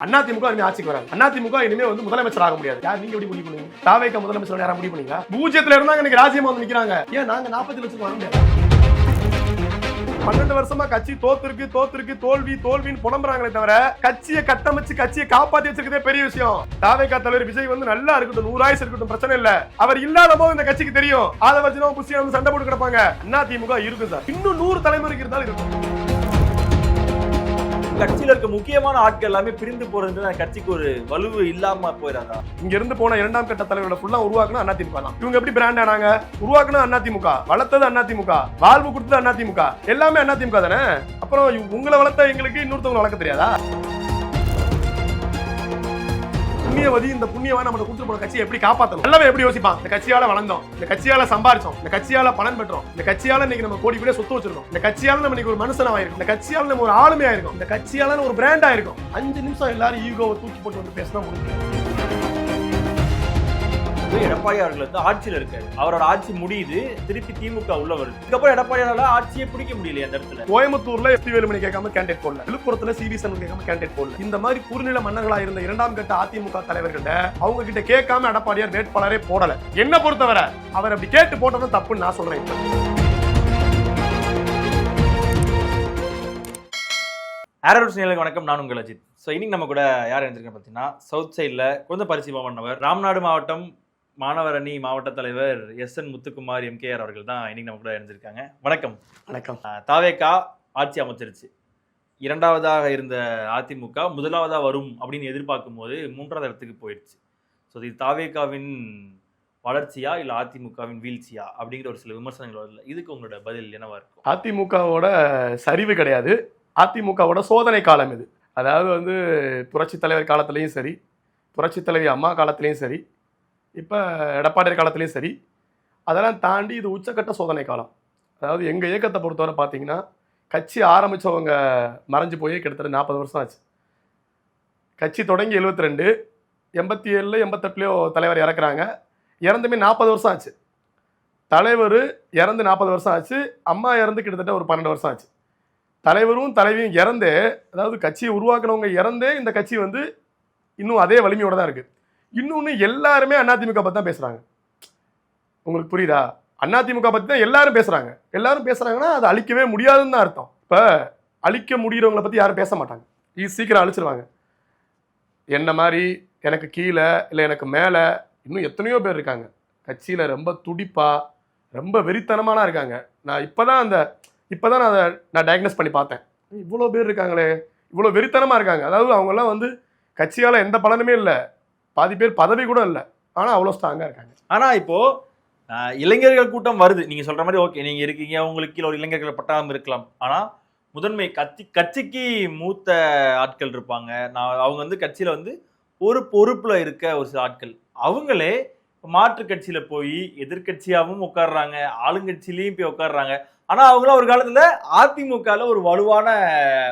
அதிமுக இனிமே ஆட்சிக்கு வராது. அதிமுக இனிமே வந்து முதலமைச்சர் ஆக முடியாது. யார் நீங்க எப்படி முடிவு பண்ணுவீங்க? தாவேக முதலமைச்சர் யாரா முடிவு பண்ணீங்களா? பூஜ்ஜியத்துல இருந்தாங்க இன்னைக்கு ராஜ்யமா வந்து நிக்கிறாங்க. ஏன் நாங்க 40 லட்சம் வர முடியாது? 12 வருஷமா கட்சி தோத்துருக்கு தோல்வின்னு புலம்புறாங்களே தவிர கட்சியை கட்டமைச்சு கட்சியை காப்பாத்தி வச்சிருக்கதே பெரிய விஷயம். தாவேக தலைவர் விஜய் வந்து நல்லா இருக்கட்டும், 100 ஆயுசு இருக்கட்டும், பிரச்சனை இல்ல. அவர் இல்லாத போது இந்த கட்சிக்கு தெரியும். அதை வச்சுதான் புஷியா வந்து சண்டை போட்டு கிடப்பாங்க. அதிமுக இருக்கு சார், இன்னும் 100 தலைமுறைக்கு இருந்தாலும் இருக்கும். கட்சியில இருக்க முக்கியமான ஆட்கள் எல்லாமே பிரிந்து போறது கட்சிக்கு ஒரு வலுவு இல்லாம போயிடாதா? இங்க இருந்து போன இரண்டாம் கட்ட தலைவர்களை ஃபுல்லா உருவாக்குனா அதிமுக தான். இவங்க எப்படி பிராண்ட் ஆனாங்க? உருவாக்குனா அதிமுக, வளர்த்தது அதிமுக, வாழ்வு கொடுத்தது அதிமுக, எல்லாமே அதிமுக தானே. அப்புறம் உங்களை வளர்த்த எங்களுக்கு இன்னொருத்தவங்க வளர்க்க தெரியாதா? புண்ணியவதி இந்த புண்ணியவா நம்ம கொடுத்து போன கட்சியை எப்படி காப்பாற்றணும்? நல்லவே எப்படி யோசிப்பான்? இந்த கட்சியால வளர்ந்தோம், இந்த கட்சியால சம்பாரிச்சோம், இந்த கட்சியால பலன் பெற்றோம், இந்த கட்சியால இன்னைக்கு நம்ம கோடி கூட சொத்து வச்சிருக்கோம், இந்த கட்சியால நம்ம இன்னைக்கு ஒரு மனுஷனா ஆயிருக்கும், இந்த கட்சியால நம்ம ஒரு ஆளுமையா இருக்கும், இந்த கட்சியால ஒரு பிராண்ட் ஆயிருக்கும். 5 நிமிஷம் எல்லாரும் ஈகோவை தூக்கி போட்டு வந்து பேசினா முடியும். எடப்பாடி அவர்கள் வந்து ஆட்சியில இருக்காரு, அவரோட ஆட்சி முடியுது, திருப்பி திமுக உள்ள வருது. இதுக்கப்புறம் எடப்பாடியால ஆட்சியை பிடிக்க முடியல. அந்த இடத்துல கோயம்புத்தூர்ல எஸ்பி வேலுமணி கேட்காம கேண்டேட் போடல, விழுப்புரத்துல சிவி சண்முகம் கேட்காம கேண்டேட் போடல. இந்த மாதிரி குறுநில மன்னர்களா இருந்த இரண்டாம் கட்ட அதிமுக தலைவர்கள்ட்ட அவங்க கிட்ட கேட்காம எடப்பாடியார் வேட்பாளரே போடல. என்ன பொறுத்தவரை அவர் அப்படி கேட்டு போட்டதும் தப்புன்னு நான் சொல்றேன். ஆரோஸ் நேயர்களுக்கு வணக்கம், நான் உங்கள் அஜித். ஸோ இன்னைக்கு நம்ம கூட யார் இருந்திருக்கேன் பார்த்தீங்கன்னா, சவுத் சைடில் கொஞ்சம் பரிசீலனை பண்ணவர், ராம்நாடு மாவட்டம் மாணவர் அணி மாவட்ட தலைவர் SN முத்துக்குமார் MKR அவர்கள் தான் இன்னைக்கு நம்ம கூட இருந்திருக்காங்க. வணக்கம். வணக்கம். தாவேகா ஆட்சி அமைச்சிருச்சு. இரண்டாவதாக இருந்த அதிமுக முதலாவதாக வரும் அப்படின்னு எதிர்பார்க்கும் போது 3வது இடத்துக்கு போயிடுச்சு. ஸோ இது தாவேகாவின் வளர்ச்சியா இல்லை அதிமுகவின் வீழ்ச்சியா அப்படிங்கிற ஒரு சில விமர்சனங்கள் வரல. இதுக்கு உங்களோட பதில் என்னவா இருக்கும்? அதிமுகவோட சரிவு கிடையாது, அதிமுகவோட சோதனை காலம் இது. அதாவது வந்து புரட்சி தலைவர் காலத்திலையும் சரி, புரட்சி தலைவி அம்மா காலத்திலையும் சரி, இப்போ எடப்பாடி காலத்திலையும் சரி, அதெல்லாம் தாண்டி இது உச்சக்கட்ட சோதனை காலம். அதாவது எங்கள் இயக்கத்தை பொறுத்தவரை பார்த்தீங்கன்னா, கட்சி ஆரம்பித்தவங்க மறைஞ்சு போய் கிட்டத்தட்ட 40 வருஷம் ஆச்சு. கட்சி தொடங்கி 72, 87, 88 தலைவர் இறக்குறாங்க. இறந்துமே 40 வருஷம் ஆச்சு. தலைவர் இறந்து 40 வருஷம் ஆச்சு. அம்மா இறந்து கிட்டத்தட்ட ஒரு 12 வருஷம் ஆச்சு. தலைவரும் தலைவியும் இறந்தே, அதாவது கட்சியை உருவாக்குனவங்க இறந்தே இந்த கட்சி வந்து இன்னும் அதே வலிமையோட தான் இருக்குது. இன்னொன்று எல்லாருமே அதிமுக பற்றி தான் பேசுகிறாங்க. உங்களுக்கு புரியுதா? அதிமுக பற்றி தான் எல்லாரும் பேசுகிறாங்க. எல்லாரும் பேசுகிறாங்கன்னா அது அழிக்கவே முடியாதுன்னு தான் அர்த்தம். இப்போ அழிக்க முடிகிறவங்களை பற்றி யாரும் பேச மாட்டாங்க. இது சீக்கிரம் அழிச்சிருவாங்க. என்ன மாதிரி எனக்கு கீழே இல்லை எனக்கு மேலே இன்னும் எத்தனையோ பேர் இருக்காங்க. கட்சியில் ரொம்ப துடிப்பாக ரொம்ப வெறித்தனமான இருக்காங்க. நான் இப்போ தான் நான் டயக்னோஸ் பண்ணி பார்த்தேன். இவ்வளோ பேர் இருக்காங்களே, இவ்வளோ வெறித்தனமாக இருக்காங்க. அதாவது அவங்கெல்லாம் வந்து கட்சியால் எந்த பலனுமே இல்லை, பாதி பேர் பதவி கூட இல்லை, ஆனால் அவ்வளோ ஸ்ட்ராங்காக இருக்காங்க. ஆனால் இப்போது இளைஞர்கள் கூட்டம் வருது. நீங்கள் சொல்கிற மாதிரி ஓகே, நீங்கள் இருக்கீங்க, உங்களுக்கு கீழே ஒரு இளைஞர்கள் பட்டாளம் இருக்கலாம். ஆனால் முதன்மை கட்சிக்கு மூத்த ஆட்கள் இருப்பாங்க. அவங்க வந்து கட்சியில் வந்து ஒரு பொறுப்பில் இருக்க ஒரு சில ஆட்கள், அவங்களே மாற்று கட்சியில் போய் எதிர்கட்சியாகவும் உட்காடுறாங்க, ஆளுங்கட்சியிலையும் போய் உட்காடுறாங்க. ஆனால் அவங்களாம் ஒரு காலத்தில் அதிமுகவில் ஒரு வலுவான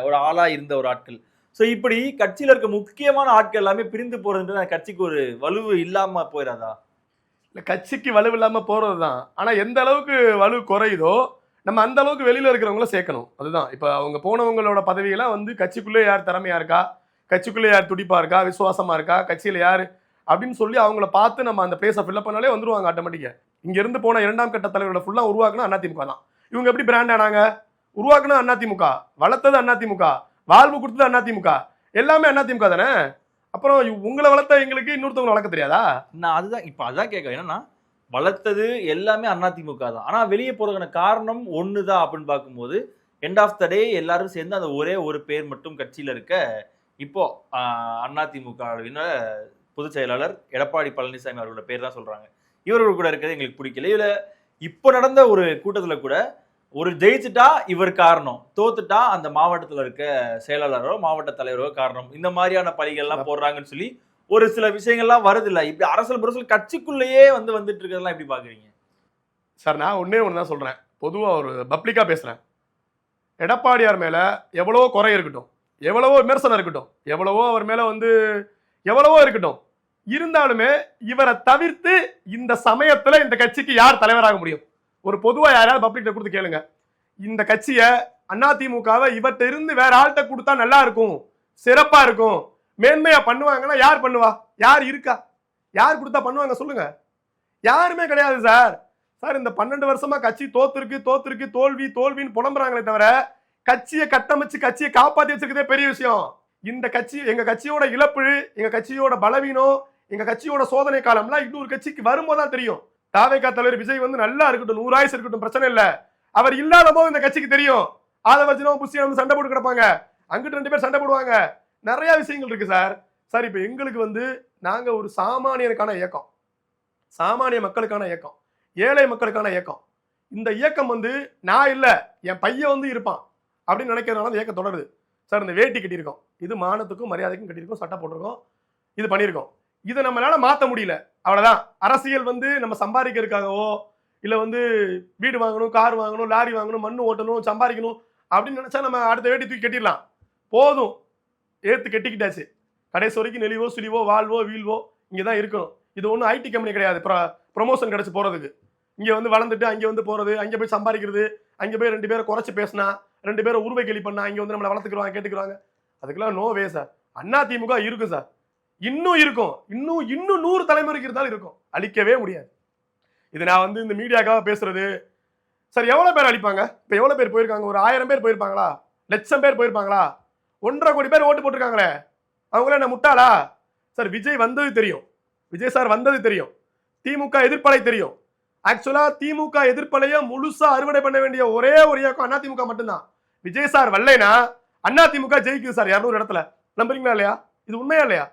ஒரு ஆளாக இருந்த ஒரு ஆட்கள். ஸோ இப்படி கட்சியில் இருக்க முக்கியமான ஆட்கள் எல்லாமே பிரிந்து போகிறதுன்றது கட்சிக்கு ஒரு வலுவு இல்லாமல் போயிடாதா? இல்லை, கட்சிக்கு வலு இல்லாமல் போகிறது தான். ஆனால் எந்த அளவுக்கு வலு குறையுதோ நம்ம அந்த அளவுக்கு வெளியில் இருக்கிறவங்கள சேர்க்கணும். அதுதான் இப்போ அவங்க போனவங்களோட பதவியெல்லாம் வந்து கட்சிக்குள்ளே யார் திறமையாக இருக்கா, கட்சிக்குள்ளே யார் துடிப்பாக இருக்கா, விசுவாசமாக இருக்கா, கட்சியில் யார் அப்படின்னு சொல்லி அவங்கள பார்த்து நம்ம அந்த பிளேஸை ஃபில்அப் பண்ணாலே வந்துருவாங்க ஆட்டோமேட்டிக்காக. இங்கேருந்து போன இரண்டாம் கட்ட தலைவர்களை ஃபுல்லாக உருவாக்குனா அதிமுக தான். இவங்க எப்படி பிராண்ட் ஆனாங்க? உருவாக்குனா அதிமுக, வளர்த்தது அதிமுக, வாழ்வு கொடுத்தது அதிமுக, எல்லாமே அதிமுக தானே. அப்புறம் உங்களை வளர்த்த எங்களுக்கு இன்னொருத்தவங்களை வளர்க்க தெரியாதா? நான் அதுதான் கேட்க. என்னன்னா வளர்த்தது எல்லாமே அதிமுக தான். ஆனால் வெளியே போறதுக்கான காரணம் ஒன்று தான் அப்படின்னு பார்க்கும்போது எண்ட் ஆஃப் த டே எல்லாரும் சேர்ந்து அந்த ஒரே ஒரு பேர் மட்டும் கட்சியில் இருக்க இப்போ அதிமுக பொதுச் செயலாளர் எடப்பாடி பழனிசாமி அவர்களோட பேர் தான் சொல்றாங்க. இவர்கள் கூட இருக்கிறது எங்களுக்கு பிடிக்கல. இதுல இப்போ நடந்த ஒரு கூட்டத்தில் கூட ஒரு ஜெயிச்சுட்டா இவர் காரணம், தோத்துட்டா அந்த மாவட்டத்தில் இருக்க செயலாளரோ மாவட்ட தலைவரோ காரணம், இந்த மாதிரியான பழிகள்லாம் போடுறாங்கன்னு சொல்லி ஒரு சில விஷயங்கள்லாம் வருது இல்லை. இப்படி அரசியல் புரசல் கட்சிக்குள்ளேயே வந்துட்டு இருக்கிறதெல்லாம் எப்படி பாக்குறீங்க சார்? நான் ஒன்று தான் சொல்றேன், பொதுவாக ஒரு பப்ளிக்காக பேசுறேன். எடப்பாடியார் மேல எவ்வளவோ குறை இருக்கட்டும், எவ்வளவோ விமர்சனம் இருக்கட்டும், எவ்வளவோ அவர் மேல வந்து எவ்வளவோ இருக்கட்டும், இருந்தாலுமே இவரை தவிர்த்து இந்த சமயத்துல இந்த கட்சிக்கு யார் தலைவராக முடியும்? ஒரு பொதுவா யாராவது பப்ளிக்ல கொடுத்து கேளுங்க. இந்த கட்சியை அதிமுகவை இவர்கிட்ட இருந்து வேற ஆள்கிட்ட கொடுத்தா நல்லா இருக்கும், சிறப்பா இருக்கும், மேன்மையா பண்ணுவாங்கன்னா யார் பண்ணுவா? யார் இருக்கா? யார் கொடுத்தா பண்ணுவாங்க சொல்லுங்க? யாருமே கிடையாது சார். சார் இந்த 12 வருஷமா கட்சி தோத்துருக்கு தோல்வின்னு புலம்புறாங்களே தவிர கட்சியை கட்டமைச்சு கட்சியை காப்பாத்தி வச்சிருக்கதே பெரிய விஷயம். இந்த கட்சி எங்க கட்சியோட இழப்பு, எங்க கட்சியோட பலவீனம், எங்க கட்சியோட சோதனை காலம்லாம் இன்னொரு கட்சிக்கு வரும்போதுதான் தெரியும். தாவேகா தலைவர் விஜய் வந்து நல்லா இருக்கட்டும், 100 ஆயுசு இருக்கட்டும், பிரச்சனை இல்ல. அவர் இல்லாத போது இந்த கட்சிக்கு தெரியும். ஆதவர்ஜனும் புஷியும் வந்து சண்டை போட்டு கிடப்பாங்க, அங்கிட்டு 2 பேர் சண்டை போடுவாங்க. நிறைய விஷயங்கள் இருக்கு சார். சார் இப்ப எங்களுக்கு வந்து நாங்க ஒரு சாமானியருக்கான இயக்கம், சாமானிய மக்களுக்கான இயக்கம், ஏழை மக்களுக்கான இயக்கம். இந்த இயக்கம் வந்து நான் இல்ல என் பையன் வந்து இருப்பான் அப்படின்னு நினைக்கிறதுனால அந்த இயக்கம் தொடருது. சார் இந்த வேட்டி கட்டியிருக்கோம், இது மானத்துக்கும் மரியாதைக்கும் கட்டியிருக்கோம், சட்டை போட்டிருக்கோம், இது பண்ணியிருக்கோம். இதை நம்மளால மாற்ற முடியல, அவ்வளவுதான். அரசியல் வந்து நம்ம சம்பாதிக்கிறதுக்காகவோ இல்ல வந்து வீடு வாங்கணும், கார் வாங்கணும், லாரி வாங்கணும், மண்ணு ஓட்டணும், சம்பாதிக்கணும் அப்படின்னு நினைச்சா நம்ம அடுத்த வேட்டி தூக்கி கட்டிடலாம். போதும், ஏத்து கட்டிக்கிட்டாச்சு. கடைசி வரைக்கும் நெளிவோ சுழிவோ வாழ்வோ வீழ்வோ இங்கதான் இருக்கணும். இது ஒன்றும் ஐடி கம்பெனி கிடையாது ப்ரொமோஷன் கிடைச்சு போறதுக்கு. இங்க வந்து வளர்ந்துட்டு அங்கே வந்து போறது, அங்கே போய் சம்பாதிக்கிறது, அங்கே போய் 2 பேரை குறைச்சு பேசினா, 2 பேரை உருவை கேலி பண்ணா, இங்க வந்து நம்மளை வளர்த்துக்குறாங்க கேட்டுக்கிறாங்க. அதுக்கெல்லாம் நோ வே சார். அதிமுக இருக்கும் சார், இன்னும் இருக்கும், இன்னும் 100 தலைமுறைக்கு இருந்தாலும் இருக்கும், அழிக்கவே முடியாது. இது நான் வந்து இந்த மீடியாக்காக பேசுறது சார். எவ்வளவு பேர் அழிப்பாங்க? இப்ப எவ்வளவு பேர் போயிருக்காங்க? ஒரு 1000 பேர் போயிருப்பாங்களா? லட்சம் பேர் போயிருப்பாங்களா? 1.5 கோடி பேர் ஓட்டு போட்டிருக்காங்களே, அவங்கள என்ன முட்டாளா சார்? விஜய் வந்தது தெரியும், விஜய் சார் வந்தது தெரியும், திமுக எதிர்ப்பலை தெரியும். ஆக்சுவலா திமுக எதிர்ப்பலைய முழுசா அறுவடை பண்ண வேண்டிய ஒரே ஒரு இயக்கம் அதிமுக மட்டும்தான். விஜய் சார் வரலைனா அதிமுக ஜெயிக்குது சார் 200 இடத்துல. நம்புறீங்களா இல்லையா? இது உண்மையா இல்லையா?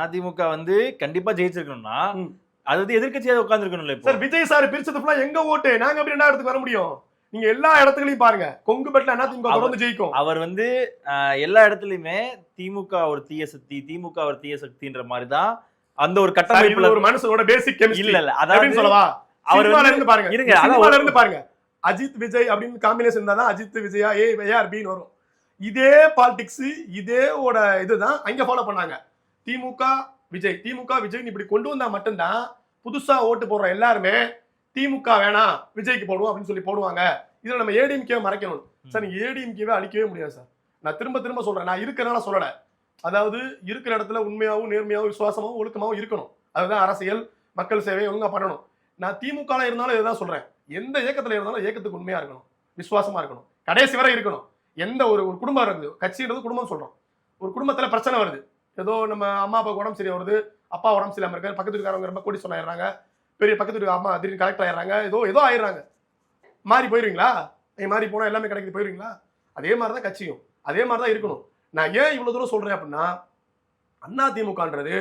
அதிமுக வந்து கண்டிப்பா ஜெயிச்சிருக்கணும்னா அது வந்து எதிர்க்கட்சியாக உட்கார்ந்துருக்கணும்ல. சார் விஜய் சார் பிரிச்சது ஃபுல்லா எங்க ஓட்டு? நாங்க அப்படி 2 இடத்துக்கு வர முடியும்? நீங்க எல்லா இடத்துலயும் பாருங்க, கொங்கு பெட்ல அதிமுக தொடர்ந்து ஜெயிக்கும். அவர் வந்து எல்லா இடத்துலயுமே திமுக ஒரு தீய சக்தி, திமுக ஒரு தீய சக்தின்ற மாதிரி தான் அந்த ஒரு கட்டமைப்புல ஒரு மனுஷனோட பேசிக் கெமிஸ்ட்ரி இல்ல அதாவது சொல்லவா? அவர் இருந்து பாருங்க, இருங்க, சினிமால இருந்து பாருங்க, அஜித் விஜய் அப்படின்னு காம்பினேஷன் இருந்தா தான் அஜித் விஜயா ஏஆர் பின்னு வரும். இதே பாலிடிக்ஸ் இதேவோட இதுதான் அங்க ஃபாலோ பண்ணாங்க. திமுக விஜய் இப்படி கொண்டு வந்தா மட்டும்தான் புதுசா ஓட்டு போடுற எல்லாருமே திமுக வேணாம் விஜய்க்கு போடுவோம் அப்படின்னு சொல்லி போடுவாங்க. இதுல நம்ம ஏடிஎம்கே மறைக்கணும் சார். நீங்க ஏடிஎம்கேவை அழிக்கவே முடியாது சார். நான் திரும்ப சொல்றேன், நான் இருக்கிறனால சொல்லல. அதாவது இருக்கிற இடத்துல உண்மையாவும் நேர்மையாவும் விசுவாசமாவும் ஒழுக்கமாவும் இருக்கணும். அதுதான் அரசியல், மக்கள் சேவை ஒழுங்கா பண்ணணும். நான் திமுக இருந்தாலும் இதுதான் சொல்றேன், எந்த இயக்கத்துல இருந்தாலும் இயக்கத்துக்கு உண்மையா இருக்கணும், விசுவாசமா இருக்கணும், கடைசி வரை இருக்கணும். எந்த ஒரு குடும்பம் இருக்குது, கட்சின்றது குடும்பம் சொல்றோம். ஒரு குடும்பத்துல பிரச்சனை வருது, ஏதோ நம்ம அம்மா அப்பா உடம்பு சரியா வருது, அப்பா உடம்பு சரியில்லாம இருக்காரு, பக்கத்து வீட்டுக்காரங்க ரொம்ப கோடி சொன்னாயிடுறாங்க, பெரிய பக்கத்து வீட்டு அம்மா திடீர்னு கலெக்டர் ஆயிடுறாங்க, ஏதோ ஆயிடுறாங்க, மாறி போயிருவீங்களா? மாறி போனா எல்லாமே கிடைக்குது போயிருவீங்களா? அதே மாதிரிதான் கட்சியும், அதே மாதிரிதான் இருக்கணும். நான் ஏன் இவ்வளவு தூரம் சொல்றேன் அப்படின்னா, அதிமுகன்றது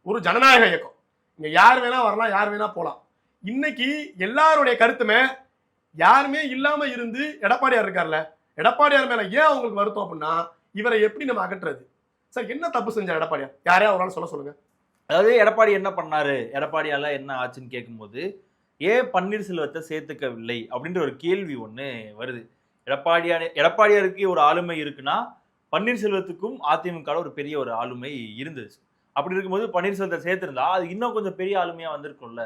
ஒரு ஜனநாயக இயக்கம். இங்க யார் வேணா வரலாம், யார் வேணா போலாம். இன்னைக்கு எல்லாருடைய கருத்துமே யாருமே இல்லாம இருந்து எடப்பாடியார் இருக்கார்ல, எடப்பாடியார் மேல ஏன் அவங்களுக்கு வருத்தம் அப்படின்னா, இவரை எப்படி நம்ம அகற்றுறது? சார் என்ன தப்பு செஞ்சார் எடப்பாடியார்? யாரையா ஒரு நாள் சொல்லுங்க. அதாவது எடப்பாடி என்ன பண்ணாரு, எடப்பாடியால என்ன ஆச்சுன்னு கேட்கும்போது ஏன் பன்னீர்செல்வத்தை சேர்த்துக்கவில்லை அப்படின்ற ஒரு கேள்வி ஒண்ணு வருது. எடப்பாடியாருக்கு ஒரு ஆளுமை இருக்குன்னா பன்னீர்செல்வத்துக்கும் அதிமுக ஒரு பெரிய ஒரு ஆளுமை இருந்தது. அப்படி இருக்கும்போது பன்னீர்செல்வத்தை சேர்த்திருந்தா அது இன்னும் கொஞ்சம் பெரிய ஆளுமையா வந்திருக்கும்ல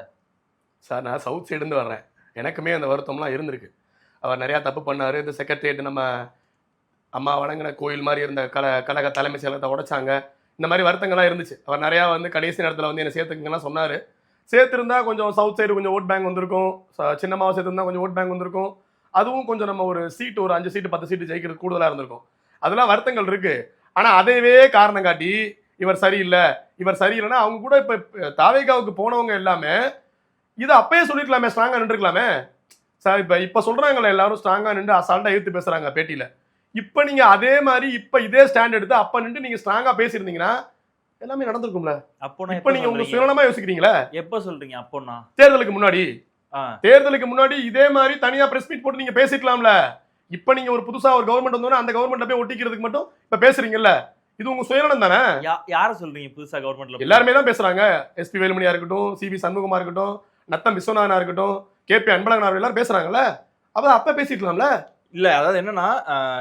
சார். நான் சவுத் சைடு இருந்து வர்றேன், எனக்குமே அந்த வருத்தம்லாம் இருந்திருக்கு. அவர் நிறைய தப்பு பண்ணாரு. இந்த செக்ரட்டரியேட் நம்ம அம்மா வணங்கின கோயில் மாதிரி இருந்த கழக தலைமைச் செயலகத்தை உடைச்சாங்க, இந்த மாதிரி வருத்தங்கள்லாம் இருந்துச்சு. அவர் நிறையா வந்து கடைசி நேரத்தில் வந்து என்னை சேர்த்துக்குங்கலாம் சொன்னார். சேர்த்துருந்தா கொஞ்சம் சவுத் சைடு கொஞ்சம் ஓட் பேங்க் வந்திருக்கும், சின்னமாவை சேர்த்துருந்தா கொஞ்சம் ஓட் பேங்க் வந்திருக்கும். அதுவும் கொஞ்சம் நம்ம ஒரு சீட்டு, ஒரு 5 சீட்டு 10 சீட்டு ஜெயிக்கிறது கூடுதலாக இருந்திருக்கும். அதெல்லாம் வருத்தங்கள் இருக்கு. ஆனால் அதையவே காரணம் காட்டி இவர் சரியில்லைன்னா அவங்க கூட இப்போ தாவேகாவுக்கு போனவங்க எல்லாமே இதை அப்பயே சொல்லிருக்கலாமே, ஸ்ட்ராங்கா நின்றுக்கலாமே சார். இப்போ சொல்றாங்கல்ல எல்லாரும் ஸ்ட்ராங்கா நின்று அசால்ட்டா எடுத்து பேசுறாங்க பேட்டியில. இப்ப நீங்க அதே மாதிரி இப்ப இதே ஸ்டாண்ட் எடுத்து அப்ப நின்று நீங்க ஸ்ட்ராங்கா பேசியிருந்தீங்கன்னா எல்லாமே நடந்திருக்கும்ல. அப்போ இப்ப நீங்க உங்க சுயநலமா யோசிக்கிறீங்களா? எப்ப சொல்றீங்க? அப்போனா தேர்தலுக்கு முன்னாடி இதே மாதிரி தனியா பிரஸ் மீட் போட்டு நீங்க பேசிக்கலாம்ல. இப்ப நீங்க ஒரு புதுசா ஒரு கவர்மெண்ட் வந்தோன்னா அந்த கவர்மெண்ட்ல போய் ஒட்டிக்கிறதுக்கு மட்டும் இப்ப பேசுறீங்கல்ல, இது உங்க சுயநலம் தானே. யார சொல்றீங்க புதுசா கவர்மெண்ட்ல? எல்லாருமே தான் பேசுறாங்க. எஸ்பி வேலுமணியா இருக்கட்டும், சிபி சண்முகமா இருக்கட்டும், நத்தம் விஸ்வநாதனா இருக்கட்டும், கேபி அன்பழகன் எல்லாரும் பேசுறாங்கல்ல, அப்ப பேசிக்கலாம்ல. இல்ல அதாவது என்னன்னா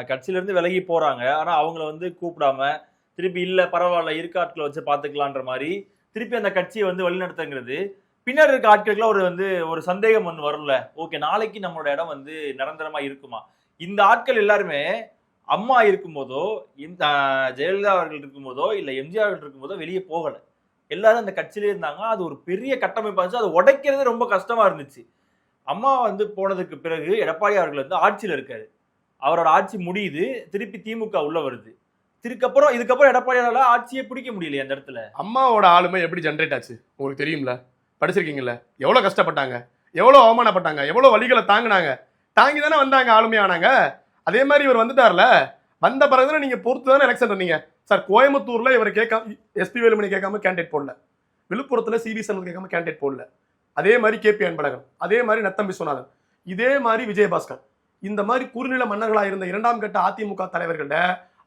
கட்சியில இருந்து விலகி போறாங்க, ஆனா அவங்கள வந்து கூப்பிடாம திருப்பி இல்ல பரவாயில்ல இருக்க ஆட்களை வச்சு பாத்துக்கலான்ற மாதிரி திருப்பி அந்த கட்சியை வந்து வழிநடத்துங்கிறது பின்னாடி இருக்க ஆட்களுக்குலாம் ஒரு சந்தேகம் வந்து வரும்ல. ஓகே, நாளைக்கு நம்மளோட இடம் வந்து நிரந்தரமா இருக்குமா? இந்த ஆட்கள் எல்லாருமே அம்மா இருக்கும்போதோ இந்த ஜெயலலிதா அவர்கள் இருக்கும்போதோ இல்ல எம்ஜிஆர் அவர்கள் இருக்கும்போதோ வெளியே போகல. எல்லாரும் அந்த கட்சியிலே இருந்தாங்க. அது ஒரு பெரிய கட்டமைப்பா இருந்துச்சு. அதை உடைக்கிறது ரொம்ப கஷ்டமா இருந்துச்சு. அம்மா வந்து போனதுக்கு பிறகு எடப்பாடி அவர்கள் வந்து ஆட்சியில இருக்காரு. அவரோட ஆட்சி முடியுது. திருப்பி திமுக உள்ள வருது. இதுக்கப்புறம் எடப்பாடியால ஆட்சியே பிடிக்க முடியலையே அந்த இடத்துல. அம்மாவோட ஆளுமை எப்படி ஜென்ரேட் ஆச்சு உங்களுக்கு தெரியும்ல, படிச்சிருக்கீங்கல்ல, எவ்வளவு கஷ்டப்பட்டாங்க, எவ்வளவு அவமானப்பட்டாங்க, எவ்வளவு வழிகளை தாங்கினாங்க, தாங்கி தானே வந்தாங்க, ஆளுமையானாங்க. அதே மாதிரி இவர் வந்துட்டார்ல, வந்த பிறகுதானே நீங்க பொறுத்து தானே எலெக்ஷன் பண்ணீங்க. சார் கோயம்புத்தூர்ல இவர் கேட்காம எஸ்பி வேலுமணி கேட்காம கேண்டிடேட் போடல, விழுப்புரத்துல சிவி சண்முகம் கேட்காம கேண்டிடேட் போடல, அதே மாதிரி கேபி அன்பழகன், அதே மாதிரி நத்தம் விஸ்வநாதன், இதே மாதிரி விஜயபாஸ்கர், இந்த மாதிரி குறுநில மன்னர்களா இருந்த இரண்டாம் கட்ட அதிமுக தலைவர்கள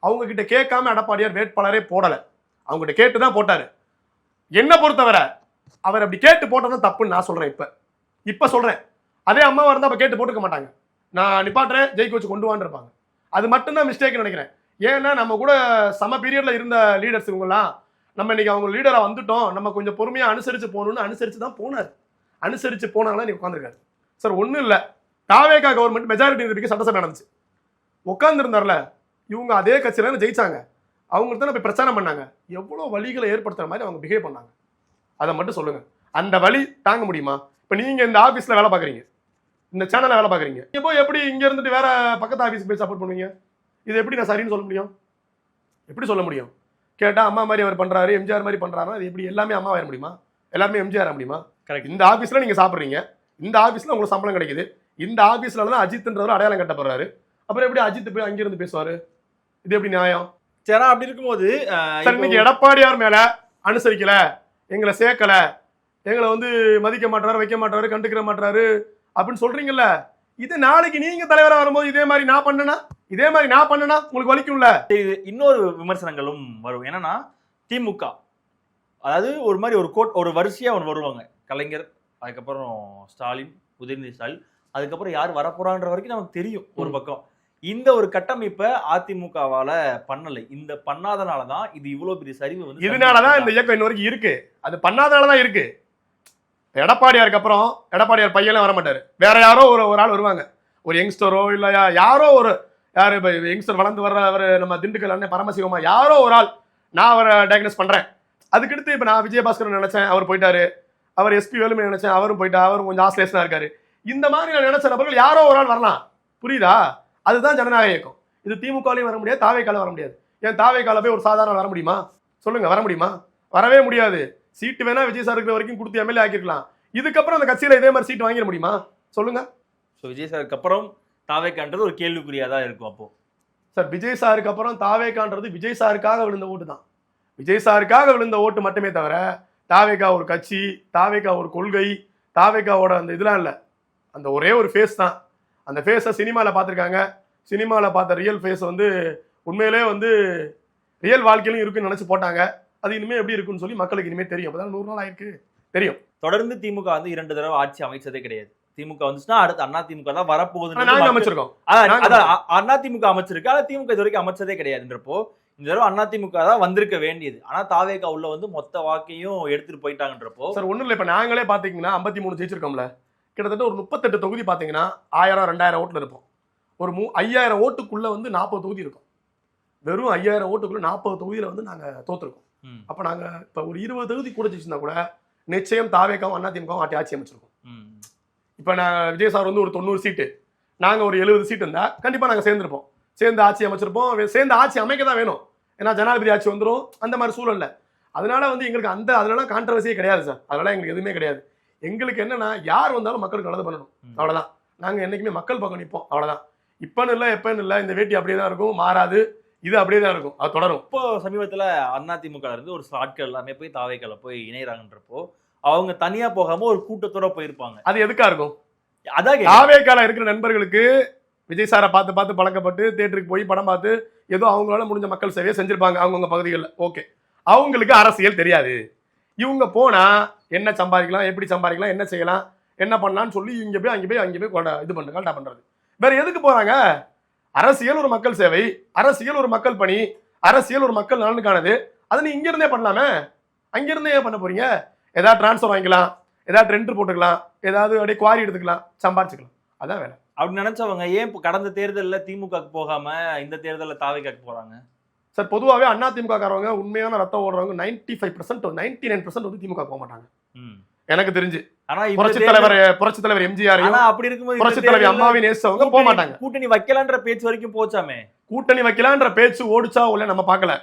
அவங்க கிட்ட கேட்காம எடப்பாடியார் வேட்பாளரே போடல. அவங்க கிட்ட கேட்டுதான் போட்டாரு. என்ன பொறுத்தவரை அவர் அப்படி கேட்டு போட்டதான் தப்புன்னு நான் சொல்றேன். இப்ப சொல்றேன். அதே அம்மாவா இருந்தா அப்ப கேட்டு போட்டுக்க மாட்டாங்க. நான் நிப்பாட்டுறேன், ஜெயிக்க வச்சு கொண்டு வான்னு இருப்பாங்க. அது மட்டும்தான் மிஸ்டேக் நினைக்கிறேன். ஏன்னா நம்ம கூட சம பீரியட்ல இருந்த லீடர்ஸ் இவங்கலாம், நம்ம இன்னைக்கு அவங்க லீடரா வந்துட்டோம், நம்ம கொஞ்சம் பொறுமையா அனுசரிச்சு போகணும்னு அனுசரிச்சு தான் போனார். அனுசரிச்சு போனாங்களா நீ உட்காந்துருக்காரு. சார் ஒன்றும் இல்லை, தாவேகா கவர்மெண்ட் மெஜாரிட்டி இருக்க சட்டசபை நடந்துச்சு, உட்காந்துருந்தார்ல, இவங்க அதே கட்சியில ஜெயிச்சாங்க. அவங்களுக்கு தான் போய் பிரச்சாரம் பண்ணாங்க. எவ்வளோ வழிகளை ஏற்படுத்துற மாதிரி அவங்க பிஹேவ் பண்ணாங்க. அதை மட்டும் சொல்லுங்க. அந்த வழி தாங்க முடியுமா? இப்போ நீங்க இந்த ஆஃபீஸில் வேலை பார்க்குறீங்க, இந்த சேனலில் வேலை பார்க்குறீங்க, இப்போ எப்படி இங்கே இருந்துட்டு வேற பக்கத்து ஆஃபீஸுக்கு போய் சப்போர்ட் பண்ணுவீங்க? இது எப்படி நான் சரின்னு சொல்ல முடியும்? எப்படி சொல்ல முடியும்? கேட்டால் அம்மா மாதிரி அவர் பண்ணுறாரு, எம்ஜிஆர் மாதிரி பண்ணுறாருன்னா அது எப்படி எல்லாமே அம்மா வர முடியுமா? எல்லாருமே எம்ஜிஆர் ஆக முடியுமா? கரெக்ட். இந்த ஆஃபீஸில் நீங்கள் சாப்பிட்றீங்க, இந்த ஆஃபீஸில் உங்களுக்கு சம்பளம் கிடைக்குது, இந்த ஆஃபீஸில் தான் அஜித்ன்றவர் அடையாளம் கட்டப்படுறாரு. அப்புறம் எப்படி அஜித் போய் அங்கிருந்து பேசுவார்? இது எப்படி நியாயம்? சரி, அப்படி இருக்கும்போது இன்னைக்கு எடப்பாடியார் மேல அனுசரிக்கல, எங்களை சேர்க்கல, எங்களை வந்து மதிக்க மாட்டாரு, வைக்க மாட்டாரு, கண்டுக்கிற மாட்டாரு அப்படின்னு சொல்றீங்கல்ல, இது நாளைக்கு நீங்க தலைவரா வரும்போது இதே மாதிரி நான் பண்ணனா உங்களுக்கு வலிக்கும்ல. இன்னொரு விமர்சனங்களும் வரும். என்னன்னா திமுக அதாவது ஒரு மாதிரி ஒரு வரிசையா ஒன்று வருவாங்க. கலைஞர், அதுக்கப்புறம் ஸ்டாலின், உதயநிதி ஸ்டாலின், அதுக்கப்புறம் யார் வரப்போறான்ற வரைக்கும் நமக்கு தெரியும். ஒரு பக்கம் இந்த ஒரு கட்டமைப்பை அதிமுகவால பண்ணலை. இந்த பண்ணாதனாலதான் இது இவ்வளவு பெரிய சரிவு வந்து. இதனாலதான் இந்த இயக்கம் இன்ன வரைக்கும் இருக்கு. அது பண்ணாதனாலதான் இருக்கு. எடப்பாடியாருக்கு அப்புறம் எடப்பாடியார் பையெல்லாம் வர மாட்டாரு, வேற யாரோ ஒரு ஆள் வருவாங்க. ஒரு யங்ஸ்டரோ இல்ல யாரோ யாரு யங்ஸ்டர் வளர்ந்து வர்ற அவர் நம்ம திண்டுக்கல் அண்ணன் பரமசிவமா யாரோ ஒரு ஆள், நான் அவரை டயக்னோஸ் பண்றேன். அதுக்கடுத்து இப்ப நான் விஜயபாஸ்கர் நினைச்சேன், அவர் போயிட்டாரு. அவர் எஸ்பி வேலுமணி நினைச்சேன், அவரும் போயிட்டா, அவரும் கொஞ்சம் ஆஸ்லேஷனா இருக்காரு. இந்த மாதிரி நான் நினைச்ச நபர்கள் யாரோ ஒரு ஆள் வரலாம். புரியுதா? அதுதான் ஜனநாயக இயக்கம். இது திமுகலையும் வர முடியாது, தாவேக்கால வர முடியாது. ஏன் தாவேக்கால போய் ஒரு சாதாரண வர முடியுமா? சொல்லுங்க, வர முடியுமா? வரவே முடியாது. சீட்டு வேணா விஜய் சார் இருக்கிற வரைக்கும் கொடுத்து எம்எல்ஏ ஆக்கிருக்கலாம். இதுக்கப்புறம் அந்த கட்சியில இதே மாதிரி சீட் வாங்கிட முடியுமா? சொல்லுங்க. விஜய் சாருக்கு அப்புறம் தாவேக்கான்றது ஒரு கேள்விக்குறியா தான் இருக்கும். அப்போ சார் விஜய் சாருக்கு அப்புறம் தாவேக்கான்றது விஜய் சாருக்காக விழுந்த ஓட்டு தான். விஜய் சாருக்காக விழுந்த ஓட்டு மட்டுமே தவிர தாவேக்கா ஒரு கட்சி, தாவேக்கா ஒரு கொள்கை, தாவேக்காவோட அந்த இதெல்லாம் இல்லை. அந்த ஒரே ஒரு ஃபேஸ் தான். அந்த ஃபேஸை சினிமாவில் பார்த்துருக்காங்க. சினிமாவில் பார்த்த ரியல் ஃபேஸ் வந்து உண்மையிலே வந்து ரியல் வாழ்க்கையிலும் இருக்குன்னு நினச்சி போட்டாங்க. அது இனிமேல் எப்படி இருக்குன்னு சொல்லி மக்களுக்கு இனிமேல் தெரியும். அப்போ தான் 100 நாள் ஆயிருக்கு தெரியும். தொடர்ந்து திமுக வந்து 2 தடவை ஆட்சி அமைச்சதே கிடையாது. திமுக வந்துச்சுன்னா அடுத்து அண்ணா திமுக தான் வரப்போகுது. நாங்க அமைச்சிருக்கோம். அண்ணா திமுக அமைச்சிருக்கு, ஆனா திமுக இது வரைக்கும் அமைச்சதே கிடையாதுன்றப்போ இந்த தடவை அண்ணா திமுக தான் வந்திருக்க வேண்டியது. ஆனா தாவேகா உள்ள வந்து மொத்த வாக்கையும் எடுத்துட்டு போயிட்டாங்கன்றப்போ சார் ஒன்றும் இல்லை. இப்போ நாங்களே பார்த்தீங்கன்னா 53 ஜெயிச்சிருக்கோம்ல, கிட்டத்தட்ட ஒரு 38 தொகுதி பார்த்தீங்கன்னா 1000 2000 ஓட்டுல இருப்போம். ஒரு 5000 ஓட்டுக்குள்ள வந்து 40 தொகுதி இருக்கும். வெறும் 5000 ஓட்டுக்குள்ள 40 தொகுதியில வந்து நாங்க தோத்துருக்கோம். அப்ப நாங்க இப்ப ஒரு 20 தொகுதி கூட ஜெயிச்சிருந்தா கூட நிச்சயம் தாவேக்காவும் அண்ணா திமுகவும் ஆட்சி அமைச்சிருக்கோம். இப்ப நான் விஜய் சார் வந்து ஒரு 90 சீட்டு, நாங்க ஒரு 70 சீட்டு இருந்தா கண்டிப்பா நாங்க சேர்ந்திருப்போம். சேர்ந்து ஆட்சி அமைச்சிருப்போம். சேர்ந்து ஆட்சி அமைக்க தான் வேணும். ஏன்னா ஜனாதிபதி ஆட்சி வந்துடும் அந்த மாதிரி சூழல்ல. அதனால வந்து எங்களுக்கு அதனால கான்ட்ரவர்சியே கிடையாது சார். அதனால எங்களுக்கு எதுவுமே கிடையாது. எங்களுக்கு என்னன்னா யார் வந்தாலும் மக்களுக்கு நல்லது பண்ணணும், அவ்வளவுதான். நாங்க என்னைக்குமே மக்கள் பக்கம் நிற்போம், அவ்வளவுதான். இப்பன்னு இல்லை எப்பன்னு இல்லை, இந்த வேட்டி அப்படியே தான் இருக்கும், மாறாது. இது அப்படியே தான் இருக்கும், அது தொடரும். இப்போ சமீபத்துல அதிமுக இருந்து ஒரு சில ஆட்கள் எல்லாமே போய் தாவேக்கால போய் இணையறாங்கன்றப்போ அவங்க தனியா போகாம ஒரு கூட்டத்தோட போயிருப்பாங்க. அது எதுக்கா இருக்கும்? அதான் தாவேக்கால இருக்கிற நண்பர்களுக்கு விஜய் சாரை பார்த்து பார்த்து பழக்கப்பட்டு தேட்டருக்கு போய் படம் பார்த்து ஏதோ அவங்களால முடிஞ்ச மக்கள் சேவையை செஞ்சிருப்பாங்க அவங்கவுங்க பகுதிகளில். ஓகே, அவங்களுக்கு அரசியல் தெரியாது. இவங்க போனா என்ன சம்பாதிக்கலாம், எப்படி சம்பாதிக்கலாம், என்ன செய்யலாம், என்ன பண்ணலாம்னு சொல்லி இங்க போய் அங்கே போய் இது பண்றது கல்டா பண்றது. வேற எதுக்கு போறாங்க? அரசியல் ஒரு மக்கள் சேவை, அரசியல் ஒரு மக்கள் பணி, அரசியல் ஒரு மக்கள் நலனுக்கானது. அதை நீ இங்க இருந்தே பண்ணலாமே, அங்கிருந்தே பண்ண போறீங்க. ஏதாவது டிரான்ஸ்ஃபர் வாங்கிக்கலாம், ஏதாவது ரெண்ட் போட்டுக்கலாம், ஏதாவது அப்படியே குவாரி எடுத்துக்கலாம், சம்பாதிச்சுக்கலாம். அதான் வேலை. அப்படி நினைச்சவங்க ஏன் இப்ப கடந்த தேர்தல்ல திமுகக்கு போகாம இந்த தேர்தல்ல தாவேக்காக்கு போறாங்க? சார் பொதுவாகவே அதிமுக காரவங்க உண்மையான ரத்தம் ஓடுறவங்க 95% 99% வந்து திமுக போக மாட்டாங்க ம். எனக்கு தெரிஞ்சு. ஆனா இந்த புரட்சி தலைவர் எம்ஜிஆரையும் ஆனா அப்படி இருக்கும்போது புரட்சி இந்த தலைவர் தேர்தல்ல அம்மாவின் நேசவங்க போக மாட்டாங்க. கூட்டணி வைக்கலான்ற பேச்சு வரைக்கும் போச்சாமே. கூட்டணி வைக்கலான்ற பேச்சு ஓடிச்சா உள்ள நம்ம பார்க்கல,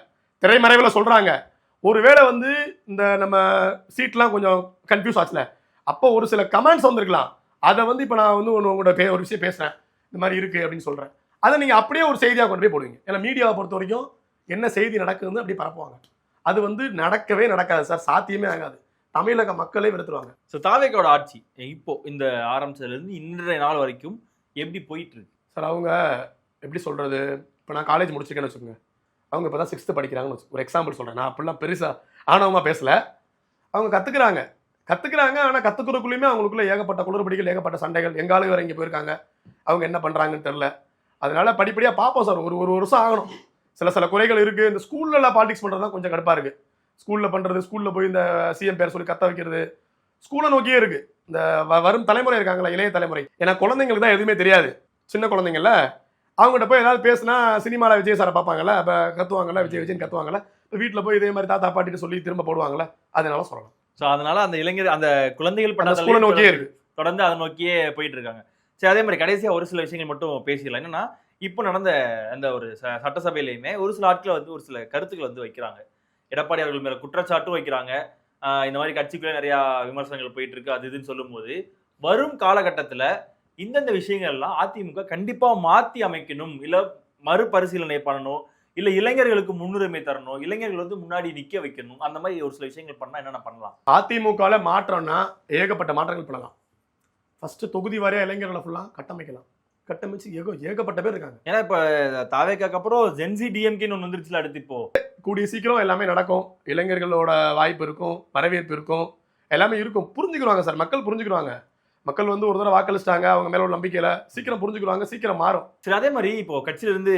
திரைமறைவில் சொல்றாங்க. ஒருவேளை வந்து இந்த நம்ம சீட்லாம் கொஞ்சம் கன்ஃபியூஸ் ஆச்சுல, அப்போ ஒரு சில கமெண்ட்ஸ் வந்திருக்கலாம். அதை வந்து இப்போ நான் வந்து உங்களோட ஒரு விஷயம் பேசுறேன், இந்த மாதிரி இருக்கு அப்படின்னு சொல்றேன். அதை நீங்க அப்படியே ஒரு செய்தியாக கொண்டு போய் போடுவீங்க. ஏன்னா மீடியாவை பொறுத்த வரைக்கும் என்ன செய்தி நடக்குதுன்னு அப்படி பரப்புவாங்க. அது வந்து நடக்கவே நடக்காது சார், சாத்தியமே ஆகாது. தமிழக மக்களே வெறுத்துருவாங்க. ஸோ தாவேக்காவோட ஆட்சி இப்போ இந்த ஆரம்பிச்சதுல இருந்து இன்றைய நாள் வரைக்கும் எப்படி போயிட்டு இருக்கு சார்? அவங்க எப்படி சொல்றது, இப்போ நான் காலேஜ் முடிச்சிருக்கேன்னு வச்சுக்கோங்க, அவங்க இப்போ தான் 6th படிக்கிறாங்கன்னு ஒரு எக்ஸாம்பிள் சொல்கிறேன். நான் அப்படிலாம் பெருசாக ஆணவமாக பேசலை. அவங்க கற்றுக்குறாங்க. ஆனால் கற்றுக்கிறக்குள்ளேயுமே அவங்களுக்குள்ள ஏகப்பட்ட குளறுபடிகள், ஏகப்பட்ட சண்டைகள். எங்காலும் வேறு இங்கே போயிருக்காங்க, அவங்க என்ன பண்ணுறாங்கன்னு தெரில. அதனால படிப்படியாக பார்ப்போம் சார். ஒரு வருஷம் ஆகணும். சில குறைகள் இருக்குது. இந்த ஸ்கூல்லலாம் பாலிடிக்ஸ் பண்ணுறது தான் கொஞ்சம் கடுப்பாக இருக்குது. ஸ்கூலில் பண்ணுறது, ஸ்கூலில் போய் இந்த சிஎம் பேர் சொல்லி கத்த வைக்கிறது, ஸ்கூலை நோக்கியே இருக்குது. இந்த வரும் தலைமுறை இருக்காங்களா, இளைய தலைமுறை. ஏன்னா குழந்தைங்களுக்கு தான் எதுவுமே தெரியாது. சின்ன குழந்தைங்கள அவங்ககிட்ட போய் ஏதாவது பேசினா சினிமாவில் விஜய் சாரை பார்ப்பாங்கல்ல, இப்போ கத்துவாங்கல்ல, விஜய்னு கத்துவாங்கல்ல. இப்போ வீட்டில் போய் இதே மாதிரி தாத்தா பாட்டிட்டு சொல்லி திரும்ப போடுவாங்கல்ல, அதனால சொல்லலாம். ஸோ அதனால அந்த இளைஞர் அந்த குழந்தைகள் ஸ்கூலை நோக்கியே இருக்கு, தொடர்ந்து அதை நோக்கியே போயிட்டு இருக்காங்க. சரி, அதே மாதிரி கடைசியாக ஒரு சில விஷயங்கள் மட்டும் பேசிடலாம். என்னன்னா இப்போ நடந்த அந்த ஒரு சட்டசபையிலையுமே ஒரு சில ஆட்களை வந்து ஒரு சில கருத்துக்கள் வந்து வைக்கிறாங்க. எடப்பாடி அவர்கள் மேல குற்றச்சாட்டும் வைக்கிறாங்க. இந்த மாதிரி கட்சிக்குள்ளே நிறைய விமர்சனங்கள் போயிட்டு இருக்கு, அது இதுன்னு சொல்லும்போது வரும் காலகட்டத்தில் இந்தந்த விஷயங்கள்லாம் அதிமுக கண்டிப்பா மாத்தி அமைக்கணும், இல்ல மறுபரிசீலனை பண்ணணும், இல்ல இளைஞர்களுக்கு முன்னுரிமை தரணும், இளைஞர்கள் வந்து முன்னாடி நிக்க வைக்கணும், அந்த மாதிரி ஒரு சில விஷயங்கள் பண்ணா என்னென்ன பண்ணலாம்? அதிமுகல மாற்றம்னா ஏகப்பட்ட மாற்றங்கள் பண்ணலாம். ஃபர்ஸ்ட் தொகுதி வாரியா இளைஞர்களை ஃபுல்லா கட்டமைக்கலாம். கட்டமைச்சு ஏகப்பட்ட பேர் இருக்காங்க. ஏன்னா இப்ப தாவேக்காக்கு அப்புறம் ஜென்சி டிஎம்கேன்னு ஒன்று வந்துருச்சுல, அடுத்து இப்போ கூடிய சீக்கிரம் எல்லாமே நடக்கும். இளைஞர்களோட வாய்ப்பு இருக்கும், வரவேற்பு இருக்கும், எல்லாமே இருக்கும். புரிஞ்சுக்குவாங்க சார், மக்கள் புரிஞ்சுக்குவாங்க. மக்கள் வந்து ஒரு தடவை வாக்களிச்சிட்டாங்க, அவங்க மேல ஒரு நம்பிக்கையில சீக்கிரம் புரிஞ்சுக்குவாங்க, சீக்கிரம் மாறும். சரி, அதே மாதிரி இப்போ கட்சியில இருந்து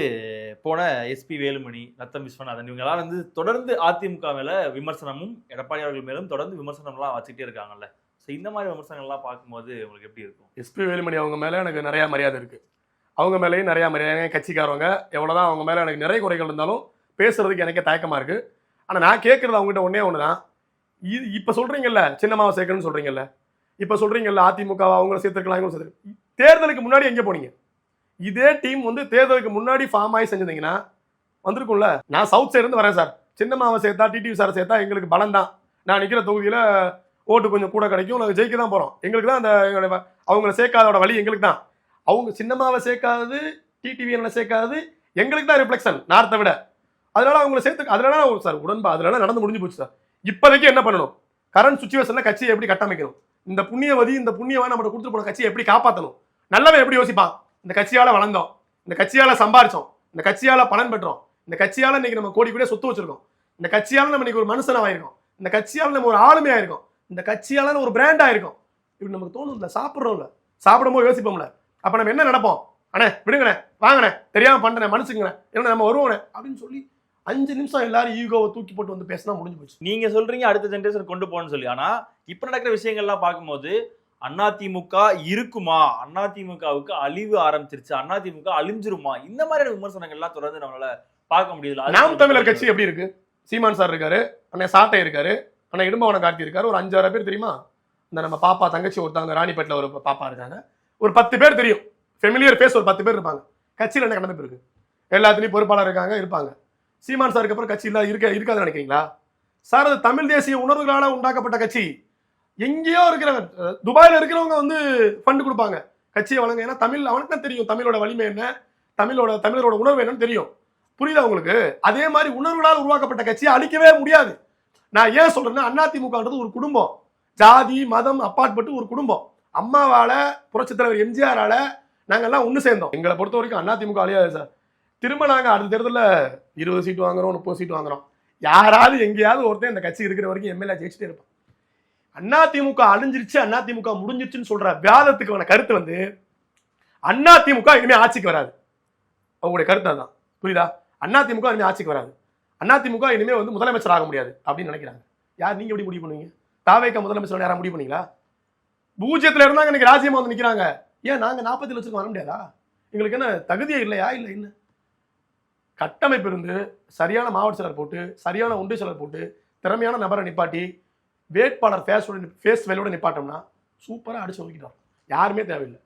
போன எஸ்பி வேலுமணி, நத்தம் விஸ்வநாதன் இவங்கெல்லாம் வந்து தொடர்ந்து அதிமுக மேல விமர்சனமும் எடப்பாடி அவர்கள் மேலும் தொடர்ந்து விமர்சனம்லாம் வச்சுக்கிட்டே இருக்காங்கல்ல. ஸோ இந்த மாதிரி விமர்சனங்கள்லாம் பார்க்கும்போது உங்களுக்கு எப்படி இருக்கும்? எஸ்பி வேலுமணி அவங்க மேல எனக்கு நிறைய மரியாதை இருக்கு. அவங்க மேலேயும் நிறைய மரியாதை. கட்சிக்காரவங்க எவ்வளவுதான் அவங்க மேல எனக்கு நிறைய குறைகள் இருந்தாலும் பேசுறதுக்கு எனக்கே தயக்கமா இருக்கு. ஆனா நான் கேட்கறது அவங்ககிட்ட ஒன்னே ஒண்ணுதான். இப்ப சொல்றீங்கல்ல சின்னமாவை சேர்க்கணும்னு சொல்றீங்கல்ல, இப்ப சொல்றீங்கல்ல அதிமுக அவங்கள சேர்த்துக்கலாம், இவங்க சேர்த்துக்கலாம். தேர்தலுக்கு முன்னாடி எங்க போனீங்க? இதே டீம் வந்து தேர்தலுக்கு முன்னாடி ஃபார்ம் ஆகி செஞ்சிருந்தீங்கன்னா வந்திருக்கும்ல. நான் சவுத் சைடு இருந்து வரேன் சார். சின்னமாவை சேர்த்தா, டிடிவி சாரை சேர்த்தா எங்களுக்கு பலம் தான். நான் நிக்கிற தொகுதியில ஓட்டு கொஞ்சம் கூட கிடைக்கும், நாங்கள் ஜெயிக்க தான் போறோம். எங்களுக்கு தான் அந்த அவங்கள சேர்க்காதோட வழி எங்களுக்கு தான். அவங்க சின்னமாவை சேர்க்காதது, டிடிவி என்ன சேர்க்காதது எங்களுக்கு தான் ரிஃப்ளெக்ஷன் நார்த்தை விட. அதனால அவங்கள சேர்த்து அதனால சார் அதனால நடந்து முடிஞ்சு போச்சு சார். இப்போதைக்கு என்ன பண்ணணும்? கரண்ட் சுச்சுவேஷன்ல கட்சியை எப்படி கட்டமைக்கணும், இந்த புண்ணியவதி இந்த புண்ணியவன் நம்ம கொடுத்துட்டு போன கட்சியை எப்படி காப்பாற்றணும், நல்லவன் எப்படி யோசிப்பான். இந்த கட்சியால வளர்ந்தோம், இந்த கட்சியால சம்பாரிச்சோம், இந்த கட்சியால பலன் பெற்றோம், இந்த கட்சியால இன்னைக்கு நம்ம கோடி கூட சொத்து வச்சிருக்கோம், இந்த கட்சியால நம்ம இன்னைக்கு ஒரு மனுஷனாயிருக்கோம், இந்த கட்சியால நம்ம ஒரு ஆளுமையா இருக்கோம், இந்த கட்சியால ஒரு பிராண்டா இருக்கும். இப்படி நமக்கு தோணும்ல, சாப்பிட்றோம்ல, சாப்பிடும்போது யோசிப்போம்ல. அப்ப நம்ம என்ன நடப்போம்? அண்ணே விடுங்கண்ணே, வாங்கண்ணே, தெரியாம பண்றேன், மனுஷங்கண்ணே, என்ன நம்ம வருவோண்ணே அப்படின்னு சொல்லி 5 நிமிஷம் எல்லாரும் ஈகோவை தூக்கி போட்டு வந்து பேசினா முடிஞ்சு போச்சு. நீங்க சொல்றீங்க அடுத்த ஜெனரேஷன் கொண்டு போகணும்னு சொல்லி. ஆனா இப்ப நடக்கிற விஷயங்கள்லாம் பார்க்கும்போது அதிமுக இருக்குமா, அதிமுகவுக்கு அழிவு ஆரம்பிச்சிருச்சு, அதிமுக அழிஞ்சிருமா, இந்த மாதிரியான விமர்சனங்கள்லாம் தொடர்ந்து நம்மளால பார்க்க முடியல. நாம் தமிழர் கட்சி எப்படி இருக்கு? சீமான் சார் இருக்காரு, அண்ணா சாட்டை இருக்காரு, அண்ணா இடும்பவன கார்த்தி இருக்காரு, ஒரு 5-6 பேர் தெரியுமா? இந்த நம்ம பாப்பா தங்கச்சி ஒருத்தவங்க ராணிப்பேட்டில் ஒரு பாப்பா இருக்காங்க, ஒரு 10 பேர் தெரியும். ஃபெமிலியர் பேஸ் ஒரு 10 பேர் இருப்பாங்க. கட்சியில் என்ன கணக்கு இருக்கு? எல்லாத்துலயும் பொறுப்பாளர் இருப்பாங்க. சீமான் சாருக்கு அப்புறம் கட்சி இருக்காதுன்னு நினைக்கிறீங்களா சார்? அது தமிழ் தேசிய உணர்வுகளால உண்டாக்கப்பட்ட கட்சி. எங்கேயோ இருக்கிறவங்க, துபாயில இருக்கிறவங்க வந்து ஃபண்ட் கொடுப்பாங்க கட்சியை வழங்க. ஏன்னா தமிழ் அவனுக்கு தான் தெரியும் தமிழோட வலிமை என்ன, தமிழரோட உணர்வு என்னன்னு தெரியும். புரியுதா உங்களுக்கு? அதே மாதிரி உணர்வுகளால் உருவாக்கப்பட்ட கட்சியை அழிக்கவே முடியாது. நான் ஏன் சொல்றேன்னா, அதிமுகன்றது ஒரு குடும்பம், ஜாதி மதம் அப்பாற்பட்டு ஒரு குடும்பம். அம்மாவால, புரட்சித் தலைவர் எம்ஜிஆரால நாங்கெல்லாம் ஒன்று சேர்ந்தோம். எங்களை பொறுத்த வரைக்கும் அதிமுக அழியாது சார். திரும்ப நாங்கள் அடுத்த தேர்தலில் 20 சீட் வாங்குறோம், 30 சீட் வாங்குறோம். யாராவது எங்கேயாவது ஒருத்தன் இந்த கட்சி இருக்கிற வரைக்கும் எம்எல்ஏ ஜெயிச்சுட்டே இருப்பான். அதிமுக அழிஞ்சிருச்சு, அதிமுக முடிஞ்சிருச்சுன்னு சொல்ற விவாதத்துக்கான கருத்து வந்து அதிமுக இனிமே ஆட்சிக்கு வராது. அவங்களுடைய கருத்து தான். புரியுதா? அதிமுக இனிமே ஆட்சிக்கு வராது, அதிமுக இனிமே வந்து முதலமைச்சர் ஆக முடியாது அப்படின்னு நினைக்கிறாங்க. யார் நீங்க எப்படி முடிவு பண்ணுவீங்க? தாவேக்கா முதலமைச்சர் யாரா முடிவு பண்ணீங்களா? பூஜ்ஜியத்துல இருந்தாங்க, இன்னைக்கு ராஜ்யமா வந்து நிக்கிறாங்க. ஏன் நாங்கள் 40 லட்சத்துக்கு வர முடியாதா? எங்களுக்கு என்ன தகுதியே இல்லையா? இல்லை என்ன கட்டமைப்பு இருந்து சரியான மாவட்ட செயலர் போட்டு சரியான ஒன்றிய செயலர் போட்டு திறமையான நபரை நிப்பாட்டி வேட்பாளர் ஃபேஸ் வேலையோட நிப்பாட்டோம்னா சூப்பராக அடிச்சு ஒதுக்கிட்டார். யாருமே தேவையில்லை.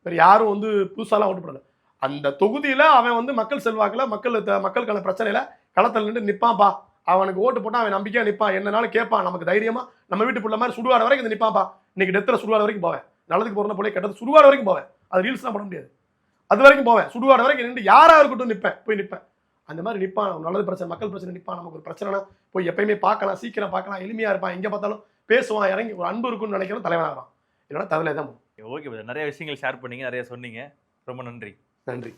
வேறு யாரும் வந்து புதுசாலாம் ஓட்டு போடல. அந்த தொகுதியில் அவன் வந்து மக்கள் செல்வாக்கில் மக்களுக்கான பிரச்சனையில் களத்தில் நின்று நிற்பான்ப்பா. அவனுக்கு ஓட்டு போட்டால் அவன் நம்பிக்கையாக நிற்பான். என்னன்னாலும் கேட்பான். நமக்கு தைரியமாக நம்ம வீட்டு பிள்ளை மாதிரி சுடுகாடு வரைக்கும் இந்த நிற்பான்ப்பா. இன்னைக்கு டெத்தில் சுடுகாடு வரைக்கும் போவேன். நல்லதுக்கு போகிறத போல கெட்டது சுடுகாடு வரைக்கும் போவேன். அது ரீல்ஸ்லாம் பண்ண முடியாது. அது வரைக்கும் போவேன். சுடுகாடு வரைக்கும் நின்று யாராக இருக்கட்டும் நிற்பேன். அந்த மாதிரி நிற்பான். நல்லது பிரச்சனை, மக்கள் பிரச்சனை நிற்பான். நமக்கு ஒரு பிரச்சனைனா போய் எப்பயுமே பார்க்கலாம், சீக்கிரம் பார்க்கலாம், எளிமையாக இருப்பான். எங்கே பார்த்தாலும் பேசுவான், இறங்கி ஒரு அன்பு இருக்குன்னு நினைக்கிறோம் தலைவனாகிறான். இல்லைன்னா தவிர தான். ஓகே, நிறைய விஷயங்கள் ஷேர் பண்ணீங்க, நிறைய சொன்னீங்க. ரொம்ப நன்றி. நன்றி.